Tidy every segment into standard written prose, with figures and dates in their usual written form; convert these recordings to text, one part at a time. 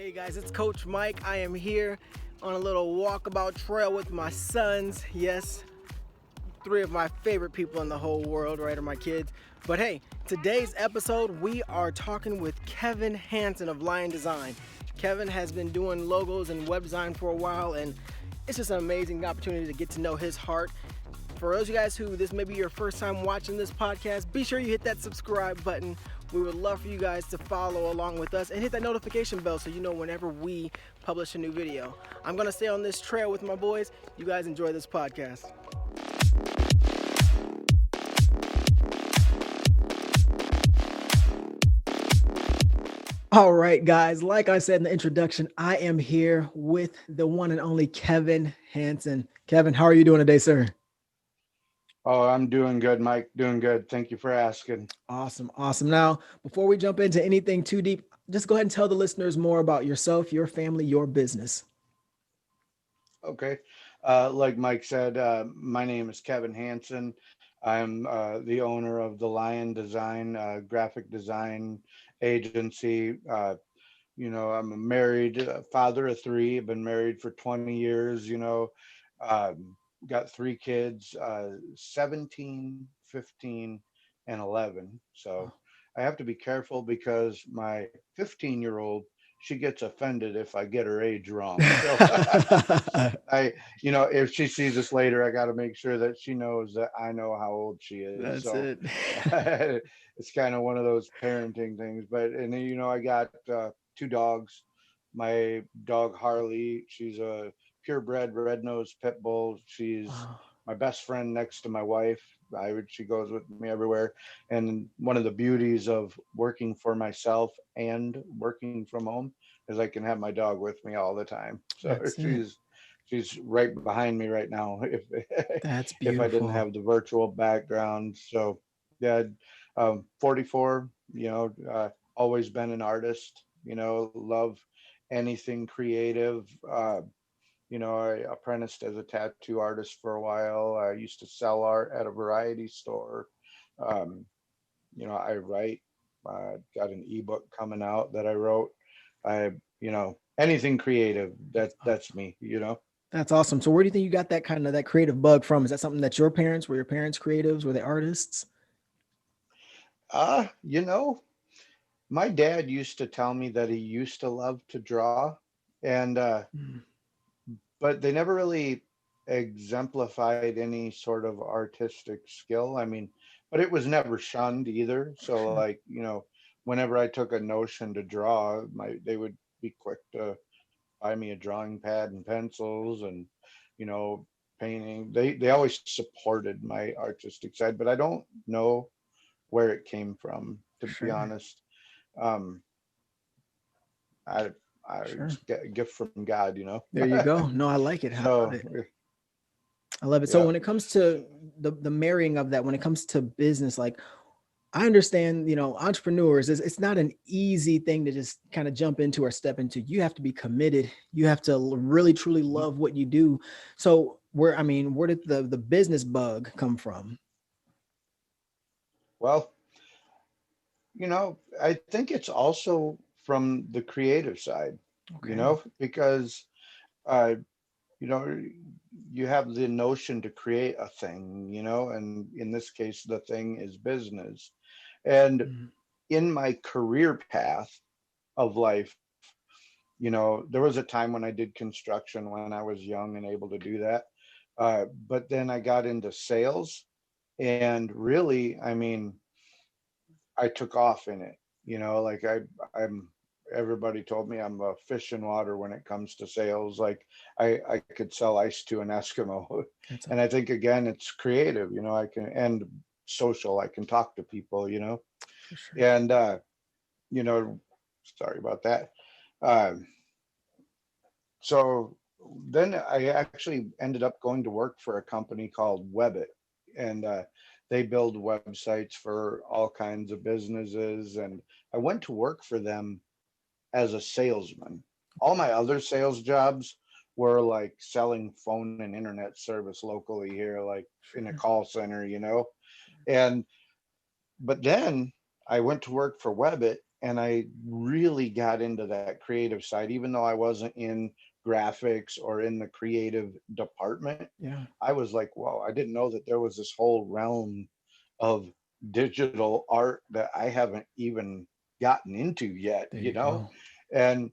Hey guys, it's Coach Mike. I am here on a little walkabout trail with my sons. Yes, three of my favorite people in the whole world, right, are my kids. But hey, today's episode, we are talking with Kevin Hansen of Lion Design. Kevin has been doing logos and web design for a while, and it's just an amazing opportunity to get to know his heart. For those of you guys who this may be your first time watching this podcast, be sure you hit that subscribe button. We would love for you guys to follow along with us and hit that notification bell so you know whenever we publish a new video. I'm going to stay on this trail with my boys. You guys enjoy this podcast. All right, guys, like I said in the introduction, I am here with the one and only Kevin Hansen. Kevin, how are you doing today, sir? Oh, I'm doing good, Mike. Doing good. Thank you for asking. Awesome. Now, before we jump into anything too deep, just go ahead and tell the listeners more about yourself, your family, your business. Okay. Like Mike said, my name is Kevin Hansen. I'm the owner of the Lion Design graphic design agency. I'm a married father of three. I've been married for 20 years. Got three kids, 17, 15, and 11. So I have to be careful because my 15-year-old, she gets offended if I get her age wrong. So if she sees this later, I got to make sure that she knows that I know how old she is. That's So it. it's kind of one of those parenting things. But, and then, I got two dogs. My dog, Harley, she's a purebred red-nosed pit bull. She's Wow. my best friend next to my wife. She goes with me everywhere. And one of the beauties of working for myself and working from home is I can have my dog with me all the time. So That's it. she's right behind me right now if That's if I didn't beautiful. have the virtual background. So yeah, 44, always been an artist, love anything creative. I apprenticed as a tattoo artist for a while. I used to sell art at a variety store. Um, I write. Got an ebook coming out that I wrote. Anything creative. That's me. That's awesome. So where do you think you got that creative bug from? Is that something that were your parents creatives? Were they artists? Uh, you know, my dad used to tell me that he used to love to draw, and Mm, but they never really exemplified any sort of artistic skill. I mean, but it was never shunned either. So sure. like, whenever I took a notion to draw, they would be quick to buy me a drawing pad and pencils and, you know, painting. They always supported my artistic side, but I don't know where it came from, to be Sure. honest. Um, I Sure. it's a gift from God. There you go. No, I like it. I love So it. I love it. So yeah. when it comes to the marrying of that, when it comes to business, like I understand, entrepreneurs, it's not an easy thing to just kind of jump into or step into. You have to be committed. You have to really truly Mhm. love what you do. So where did the business bug come from? Well, I think it's also from the creative side, Okay. because uh, you know, you have the notion to create a thing, and in this case, the thing is business. And Mm, in my career path of life, there was a time when I did construction when I was young and able to do that. But then I got into sales, and really, I mean, I took off in it. Like I'm everybody told me I'm a fish in water when it comes to sales. Like I could sell ice to an Eskimo. that's And I think again it's creative, I can and social. I can talk to people, for sure. and you know, sorry about that. Um, so then I actually ended up going to work for a company called Webbit, and they build websites for all kinds of businesses. And I went to work for them as a salesman. All my other sales jobs were like selling phone and internet service locally here, like in a Sure. call center. And but then I went to work for Webbit, and I really got into that creative side, even though I wasn't in graphics or in the creative department. Yeah. I was like, whoa, I didn't know that there was this whole realm of digital art that I haven't even gotten into yet, There you you know? go. And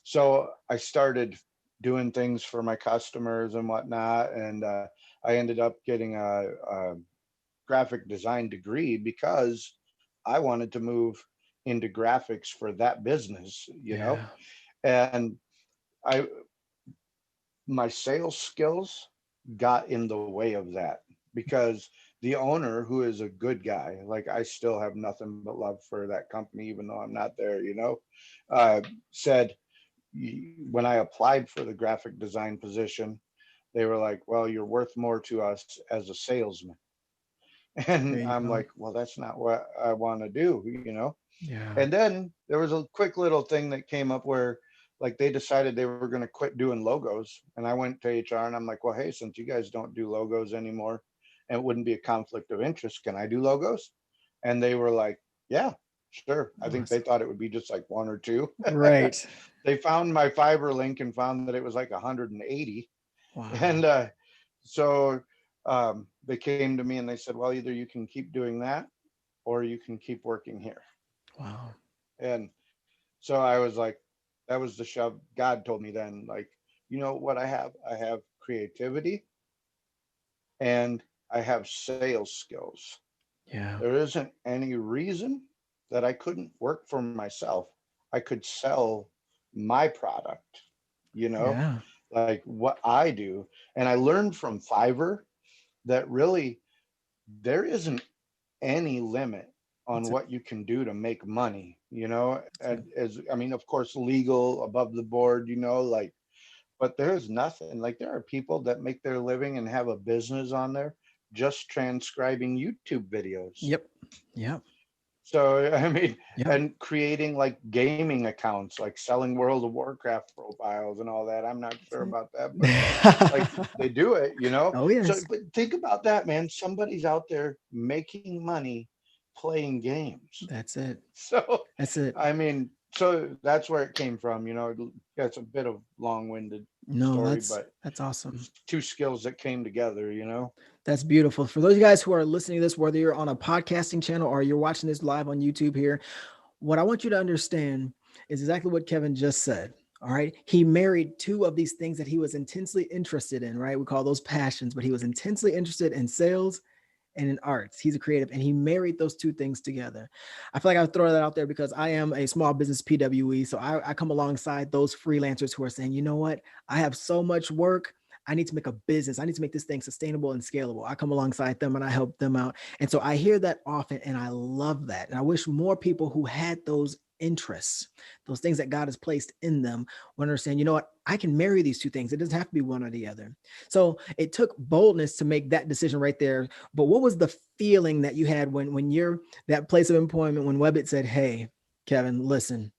so I started doing things for my customers and whatnot. And I ended up getting a graphic design degree because I wanted to move into graphics for that business, you know? Yeah. And I my sales skills got in the way of that because the owner, who is a good guy, like I still have nothing but love for that company, even though I'm not there, you know, said when I applied for the graphic design position, they were like, well, you're worth more to us as a salesman. There And you I'm go. like, well, that's not what I want to do, you know? Yeah. And then there was a quick little thing that came up where like they decided they were going to quit doing logos. And I went to HR and I'm like, well, hey, since you guys don't do logos anymore and it wouldn't be a conflict of interest, can I do logos? And they were like, yeah, sure. I think they Awesome. thought it would be just like one or two. Right. They found my Fiverr link and found that it was like 180. Wow. And so they came to me and they said, well, either you can keep doing that or you can keep working here. Wow. And so I was like, that was the shove. God told me then, like, you know what I have? I have creativity and I have sales skills. Yeah. There isn't any reason that I couldn't work for myself. I could sell my product, you know, Yeah. like what I do. And I learned from Fiverr that really there isn't any limit on That's it. what you can do to make money, you know, That's it. as I mean, of course, legal above the board, you know, like, but there's nothing like there are people that make their living and have a business on there just transcribing YouTube videos. Yep. Yep. So, I mean, Yep. and creating like gaming accounts, like selling World of Warcraft profiles and all that. I'm not sure That's about that, but like it. they do it, you know? Oh So, yes. but think about that, man. Somebody's out there making money playing games. That's it. So, That's it. I mean, so that's where it came from, you know. Yeah, it's a bit of long-winded No, story, that's but that's awesome. it's two skills that came together, you know. That's beautiful. For those of you guys who are listening to this, whether you're on a podcasting channel or you're watching this live on YouTube here, what I want you to understand is exactly what Kevin just said. All right. He married two of these things that he was intensely interested in, right? We call those passions, but he was intensely interested in sales and in arts. He's a creative and he married those two things together. I feel like I would throw that out there because I am a small business PWE. So I come alongside those freelancers who are saying, you know what? I have so much work. I need to make a business. I need to make this thing sustainable and scalable. I come alongside them and I help them out. And so I hear that often and I love that. And I wish more people who had those interests, those things that God has placed in them, would understand, you know what? I can marry these two things. It doesn't have to be one or the other. So it took boldness to make that decision right there. But what was the feeling that you had when you're that place of employment when Webbit said, "Hey, Kevin, listen,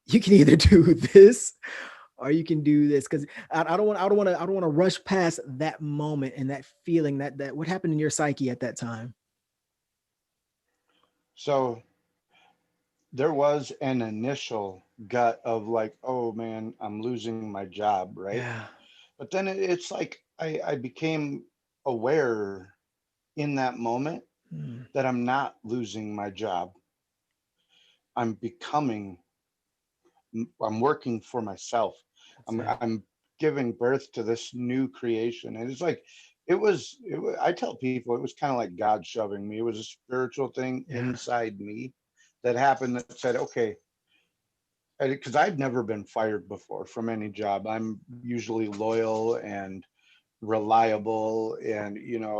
you can either do this or you can do this," because I don't want to rush past that moment and that feeling that what happened in your psyche at that time. So there was an initial gut of like, oh man, I'm losing my job, right? Yeah. But then it's like I became aware in that moment Mm, that I'm not losing my job. I'm becoming, I'm working for myself. that's it. I'm giving birth to this new creation. And it's like, I tell people it was kind of like God shoving me. It was a spiritual thing Yeah. inside me that happened that said, okay, because I'd never been fired before from any job. I'm usually loyal and reliable and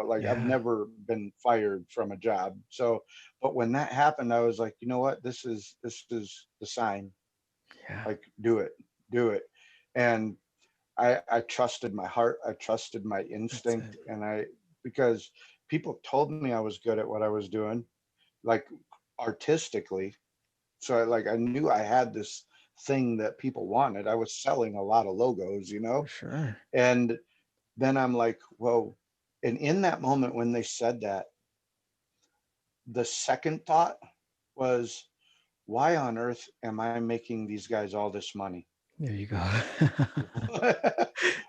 like I've Yeah. never been fired from a job. So but when that happened, I was like, you know what, this is the sign. Yeah. Like, do it. And I trusted my heart, I trusted my That's instinct, it. and I because people told me I was good at what I was doing, like artistically. So I knew I had this thing that people wanted. I was selling a lot of logos, For sure. and then I'm like, whoa. And in that moment when they said that, the second thought was, why on earth am I making these guys all this money? There you go.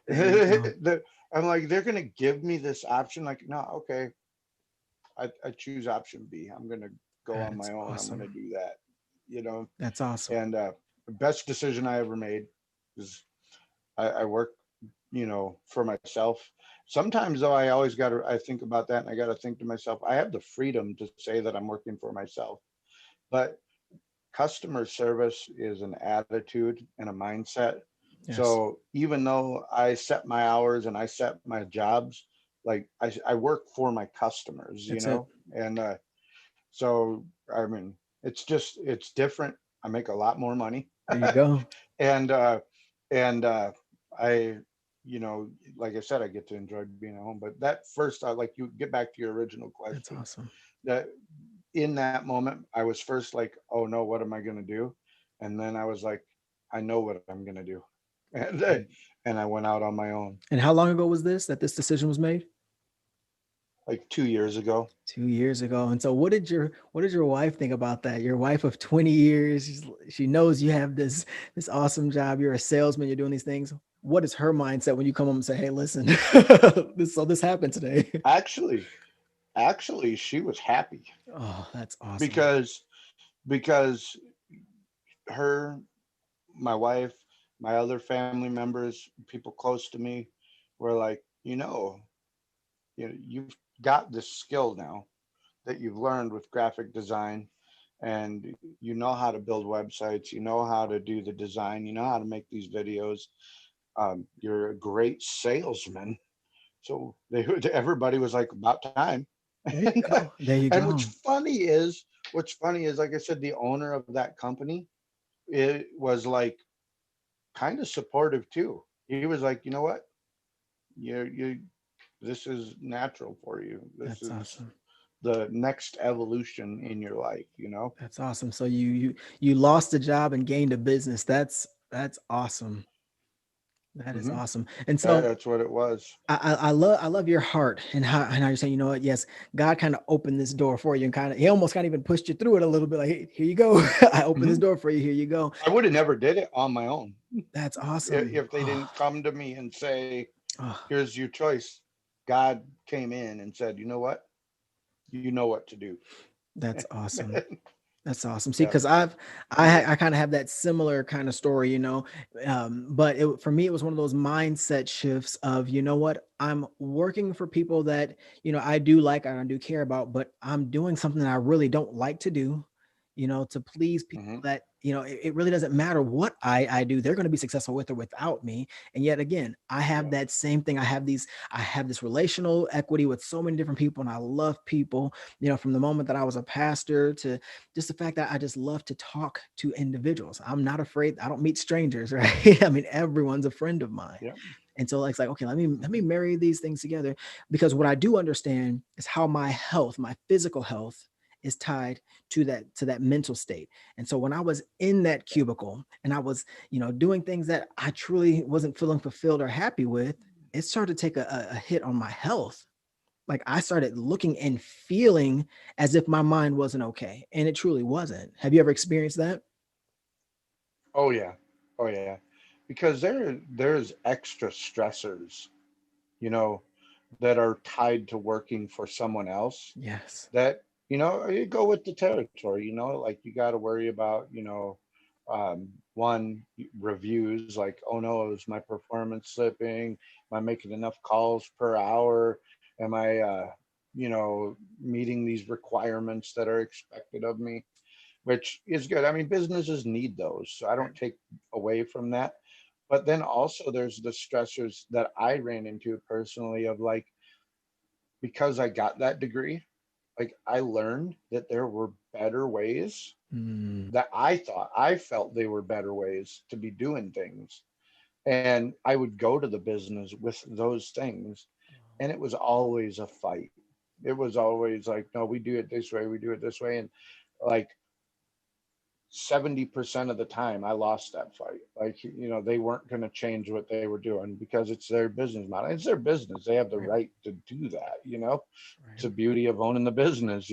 There you go. I'm like, they're gonna give me this option. Like, no, okay, I choose option B. I'm gonna go on my That's own. I'm gonna awesome. do that. You know, That's awesome. and the best decision I ever made is I work, for myself. Sometimes though, I think about that and I got to think to myself, I have the freedom to say that I'm working for myself, but customer service is an attitude and a mindset. Yes. So even though I set my hours and I set my jobs, like I work for my customers, That's it. and so I mean, it's different. I make a lot more money, There you go. and and I, like I said, I get to enjoy being at home. But that first, like you get back to your original That's question, awesome. that in that moment, I was first like, oh no, what am I going to do? And then I was like, I know what I'm going to do. And And I went out on my own and how long ago was this that this decision was made? like 2 years ago. 2 years ago. And so what did your wife think about that? Your wife of 20 years, she knows you have this awesome job. You're a salesman, you're doing these things. What is her mindset when you come home and say, hey, listen, this happened today? Actually, actually, she was happy Oh, that's awesome. because because her, my wife, my other family members, people close to me were like, you've got this skill now that you've learned with graphic design, and you know how to build websites, you know how to do the design, you know how to make these videos. You're a great salesman. So everybody was like, about time. There you and, go. There you and go. what's funny is, like I said, the owner of that company, it was like kind of supportive too. He was like, you know what, you this is natural for you. This That's is awesome. the next evolution in your life. That's awesome. So you lost a job and gained a business. That's awesome. That is Hmm. awesome. And so That's what it was. I love your heart and how you're saying, you know what, yes, God kind of opened this door for you and he almost kind of even pushed you through it a little bit, like, hey, here you go. I opened this Hmm. door for you. Here you go. I would have never did it on my own That's awesome. if they didn't come to me and say, Oh, here's your choice. God came in and said, you know what, you know what to do. that's awesome. That's awesome. See, Yeah. because I kind of have that similar kind of story, but for me, it was one of those mindset shifts of, you know what, I'm working for people that, I do like and I do care about, but I'm doing something that I really don't like to do, to please people Hmm. that, it really doesn't matter what I do. They're going to be successful with or without me. And yet again, I have Yeah. that same thing. I have this relational equity with so many different people, and I love people, from the moment that I was a pastor to just the fact that I just love to talk to individuals. I'm not afraid. I don't meet strangers, right? I mean, everyone's a friend of mine. Yeah. And so it's like, okay, let me Hmm. marry these things together, because what I do understand is how my health, my physical health, is tied to that mental state. And so when I was in that Yeah. cubicle and I was, doing things that I truly wasn't feeling fulfilled or happy with, it started to take a hit on my health. Like, I started looking and feeling as if my mind wasn't okay, and it truly wasn't. Have you ever experienced that? Oh yeah. Oh yeah. Because there's extra stressors, you know, that are tied to working for someone else, Yes. that, you go with the territory, like you got to worry about, one, reviews, like, oh no, is my performance slipping? Am I making enough calls per hour? Am I, meeting these requirements that are expected of me? Which is good. I mean, businesses need those. So I Right. don't take away from that. But then also there's the stressors that I ran into personally of, like, because I got that degree, like I learned that there were better ways, Mm. that I felt they were better ways to be doing things. And I would go to the business with those things, and it was always a fight. It was always like, no, we do it this way, we do it this way. And like 70% of the time I lost that fight. Like, they weren't going to change what they were doing because it's their business model. It's their business. They have the right to do that. It's Right. the beauty of owning the business.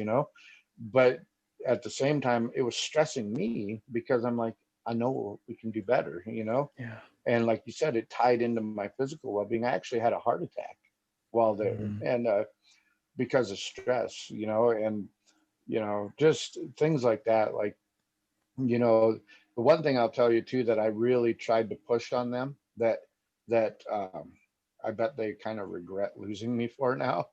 But at the same time, it was stressing me because I'm like, I know we can do better, you know? Yeah. And like you said, it tied into my physical well-being. I actually had a heart attack while there, Mm. and because of stress, you know, and just things like that. Like, you know, the one thing I'll tell you too that I really tried to push on them that I bet they kind of regret losing me for now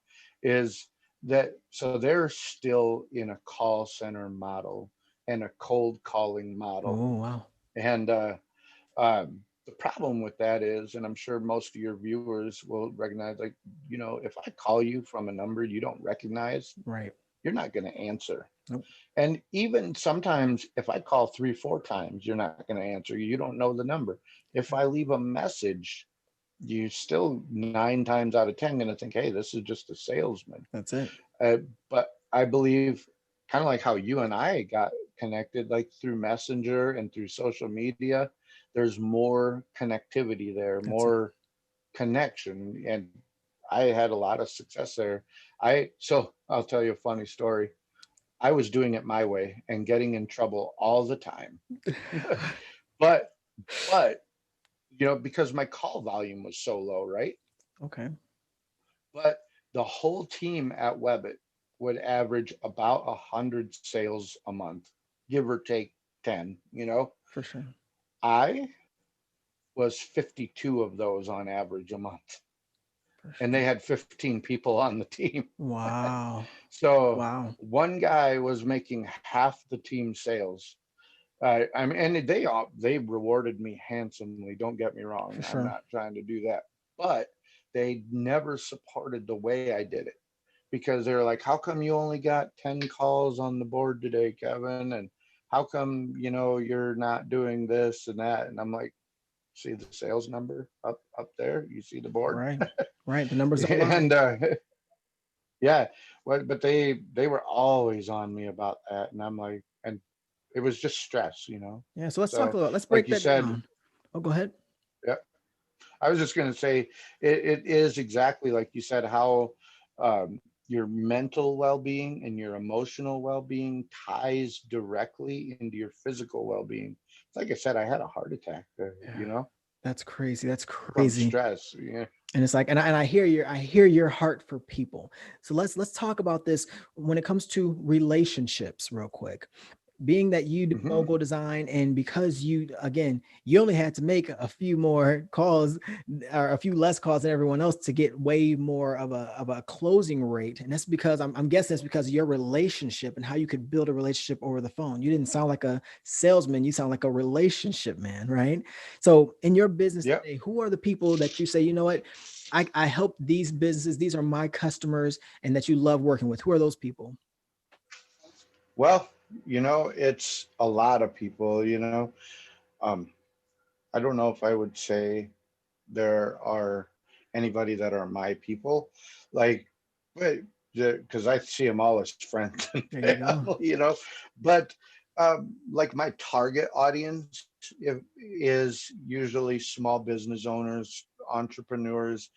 is that so they're still in a call center model and a cold calling model. Oh, wow. And the problem with that is, and I'm sure most of your viewers will recognize, like, if I call you from a number you don't recognize, Right. you're not going to answer. Nope. And even sometimes, if I call 3, 4 times, you're not going to answer. You don't know the number. If Yeah. I leave a message, you still 9 times out of 10 going to think, hey, this is just a salesman. That's it. But I believe, kind of like how you and I got connected, like through Messenger and through social media, there's more connectivity there, That's it. more connection. And I had a lot of success there. So I'll tell you a funny story. I was doing it my way and getting in trouble all the time. but but because my call volume was so low, right? Okay. But the whole team at Webbit would average about 100 sales a month, give or take 10. For sure. I was 52 of those on average a month, For and they sure. had 15 people on the team. Wow. So Wow. one guy was making half the team sales. I mean, and they rewarded me handsomely. Don't get me wrong. For I'm sure. not trying to do that, but they never supported the way I did it because they're like, "How come you only got 10 calls on the board today, Kevin? And how come you're not doing this and that?" And I'm like, "See the sales number up there? You see the board?" Right. Right. The numbers don't lie. And yeah, but they were always on me about that, and I'm like, and it was just stress. Yeah. So let's talk So, about, let's like break you that said, down. Oh, go ahead. yeah, I was just going to say it is exactly like you said how your mental well-being and your emotional well-being ties directly into your physical well-being. Like I said, I had a heart attack, Yeah. That's crazy. That's from crazy. stress. Yeah. And it's like, and I hear your heart for people. So let's talk about this when it comes to relationships real quick. Being that you do Hmm. logo design, and because you only had to make a few more calls or a few less calls than everyone else to get way more of a closing rate. And that's because I'm guessing it's because of your relationship and how you could build a relationship over the phone. You didn't sound like a salesman, you sound like a relationship man, right? So in your business Yeah. today, who are the people that you say, you know what, I help these businesses, these are my customers, and that you love working with? Who are those people? Well, it's a lot of people. Um, I don't know if I would say there are anybody that are my people, like, but because I see them all as friends and There you go. family. But like my target audience is usually small business owners, entrepreneurs,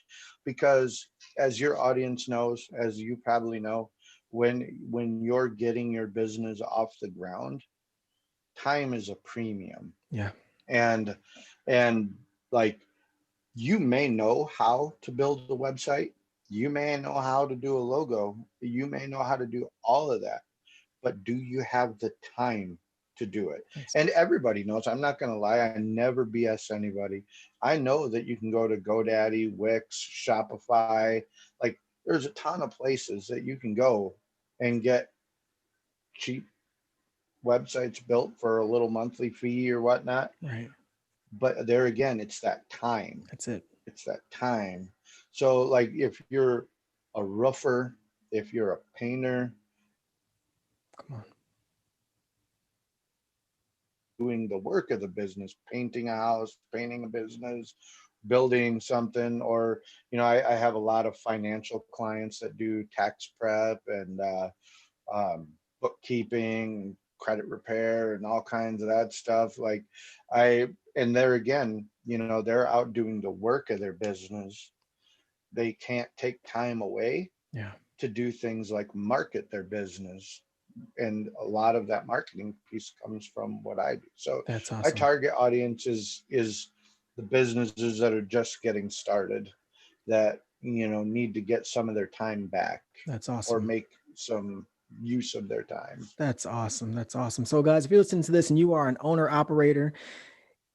because as your audience knows, as you probably know, when you're getting your business off the ground, time is a premium. Yeah. And and like, you may know how to build a website, you may know how to do a logo, you may know how to do all of that, but do you have the time to do it? That's And everybody knows, I'm not going to lie, I never BS anybody. I know that you can go to GoDaddy, Wix, Shopify, like, there's a ton of places that you can go and get cheap websites built for a little monthly fee or whatnot. right. But there again, it's that time. That's it. It's that time. So, like, if you're a roofer, if you're a painter, Come on. doing the work of the business, painting a house, painting a business, building something, or, I have a lot of financial clients that do tax prep and um, bookkeeping, credit repair, and all kinds of that stuff. Like, and there again, they're out doing the work of their business. They can't take time away Yeah. to do things like market their business. and a lot of that marketing piece comes from what I do. So That's my awesome. target audience is the businesses that are just getting started, that need to get some of their time back That's or awesome. make some use of their time. That's awesome. That's awesome. So guys, if you're listening to this and you are an owner operator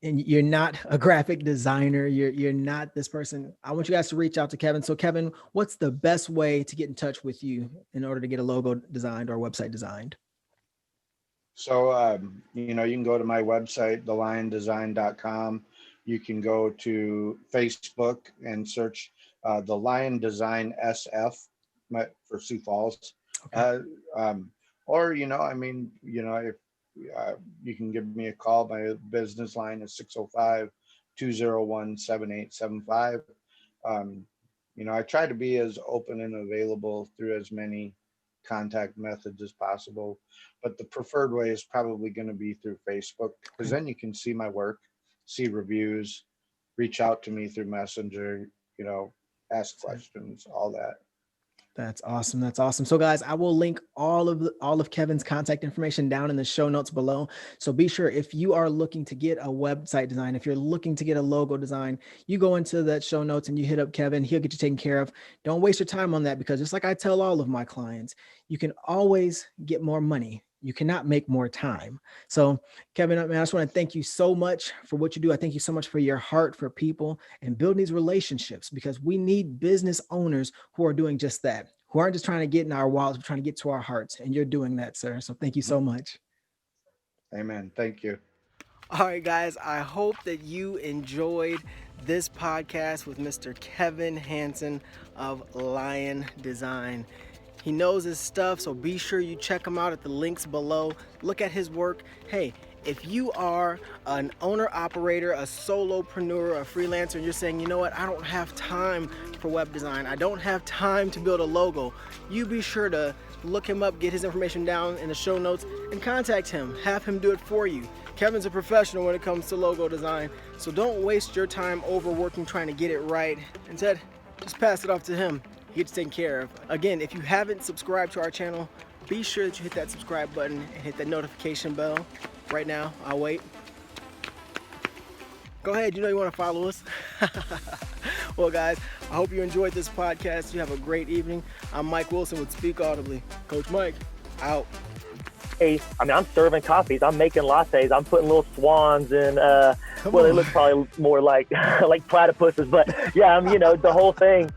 and you're not a graphic designer, you're not this person, I want you guys to reach out to Kevin. So Kevin, what's the best way to get in touch with you in order to get a logo designed or a website designed? So, you can go to my website, theliondesign.com. You can go to Facebook and search the Lion Design SF for Sioux Falls. Okay. Uh, or, if you can give me a call, my business line is 605-201-7875. Um, I try to be as open and available through as many contact methods as possible, but the preferred way is probably going to be through Facebook, because Okay. then you can see my work, see reviews, reach out to me through Messenger, ask questions, all that. That's awesome. That's awesome. So guys, I will link all of Kevin's contact information down in the show notes below. So be sure, if you are looking to get a website design, if you're looking to get a logo design, you go into that show notes and you hit up Kevin. He'll get you taken care of. Don't waste your time on that, because just like I tell all of my clients, you can always get more money. You cannot make more time. So Kevin, I just want to thank you so much for what you do. I thank you so much for your heart for people and building these relationships, because we need business owners who are doing just that, who aren't just trying to get in our wallets, but trying to get to our hearts. And you're doing that, sir. So thank you so much. Amen. Thank you. All right, guys, I hope that you enjoyed this podcast with Mr. Kevin Hansen of Lion Design. He knows his stuff, so be sure you check him out at the links below. Look at his work. Hey, if you are an owner operator, a solopreneur, a freelancer, and you're saying, you know what, I don't have time for web design, I don't have time to build a logo, you be sure to look him up, get his information down in the show notes, and contact him. Have him do it for you. Kevin's a professional when it comes to logo design, so don't waste your time overworking trying to get it right. Instead, just pass it off to him. He gets taken care of. Again, if you haven't subscribed to our channel, be sure that you hit that subscribe button and hit that notification bell. Right now, I'll wait. Go ahead, you want to follow us. Well, guys, I hope you enjoyed this podcast. You have a great evening. I'm Mike Wilson with Speak Audibly. Coach Mike, out. I'm serving coffees. I'm making lattes. I'm putting little swans in. They look probably more like like platypuses, but yeah, the whole thing.